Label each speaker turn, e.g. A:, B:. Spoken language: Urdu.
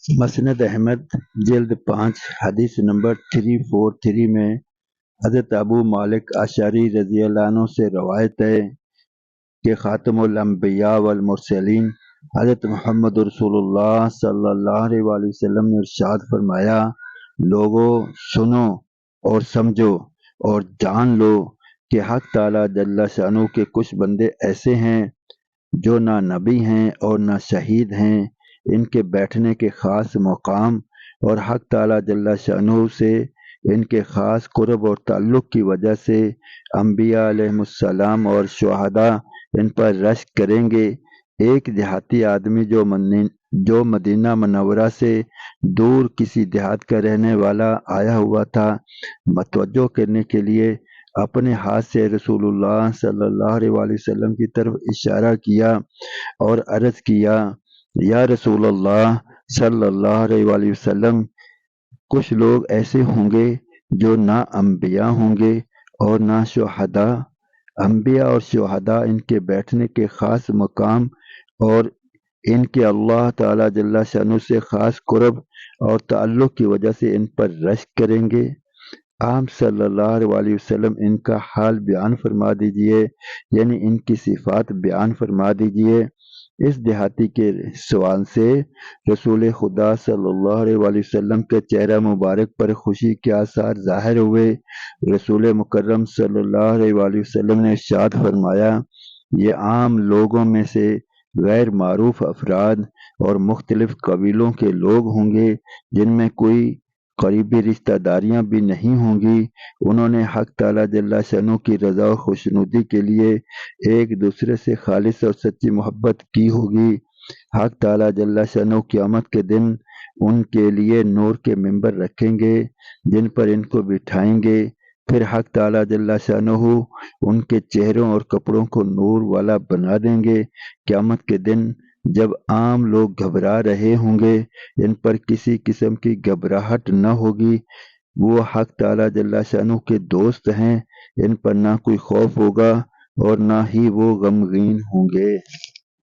A: مسند احمد جلد 5 حدیث نمبر 343 میں حضرت ابو مالک اشعری رضی اللہ عنہ سے روایت ہے کہ خاتم الانبیاء والمرسلین حضرت محمد رسول اللہ صلی اللہ علیہ وآلہ وسلم نے ارشاد فرمایا، لوگوں سنو اور سمجھو اور جان لو کہ حق تعالیٰ جل شانہ کے کچھ بندے ایسے ہیں جو نہ نبی ہیں اور نہ شہید ہیں، ان کے بیٹھنے کے خاص مقام اور حق تعالیٰ جل شانہ سے ان کے خاص قرب اور تعلق کی وجہ سے انبیاء علیہ السلام اور شہداء ان پر رشک کریں گے۔ ایک دیہاتی آدمی جو مدینہ منورہ سے دور کسی دیہات کا رہنے والا آیا ہوا تھا، متوجہ کرنے کے لیے اپنے ہاتھ سے رسول اللہ صلی اللہ علیہ وآلہ وسلم کی طرف اشارہ کیا اور عرض کیا، یا رسول اللہ صلی اللہ علیہ وآلہ وسلم، کچھ لوگ ایسے ہوں گے جو نہ انبیاء ہوں گے اور نہ شہداء۔ انبیاء اور شہداء ان کے بیٹھنے کے خاص مقام اور ان کے اللہ تعالیٰ جل شانہ سے خاص قرب اور تعلق کی وجہ سے ان پر رشک کریں گے۔ آپ صلی اللہ علیہ وآلہ وسلم ان کا حال بیان فرما دیجئے، یعنی ان کی صفات بیان فرما دیجئے۔ اس دیہاتی کے سوال سے رسول خدا صلی اللہ علیہ وآلہ وسلم کے چہرہ مبارک پر خوشی کے آثار ظاہر ہوئے۔ رسول مکرم صلی اللہ علیہ وآلہ وسلم نے ارشاد فرمایا، یہ عام لوگوں میں سے غیر معروف افراد اور مختلف قبیلوں کے لوگ ہوں گے جن میں کوئی قریبی رشتہ داریاں بھی نہیں ہوں گی۔ انہوں نے حق تعالیٰ جل شانہ کی رضا و خوشنودی کے لیے ایک دوسرے سے خالص اور سچی محبت کی ہوگی۔ حق تعالیٰ جل شانہ قیامت کے دن ان کے لیے نور کے ممبر رکھیں گے جن پر ان کو بٹھائیں گے، پھر حق تعالیٰ جل شانہ ان کے چہروں اور کپڑوں کو نور والا بنا دیں گے۔ قیامت کے دن جب عام لوگ گھبرا رہے ہوں گے، ان پر کسی قسم کی گھبراہٹ نہ ہوگی، وہ حق تعالیٰ جل شانہ کے دوست ہیں، ان پر نہ کوئی خوف ہوگا اور نہ ہی وہ غمگین ہوں گے۔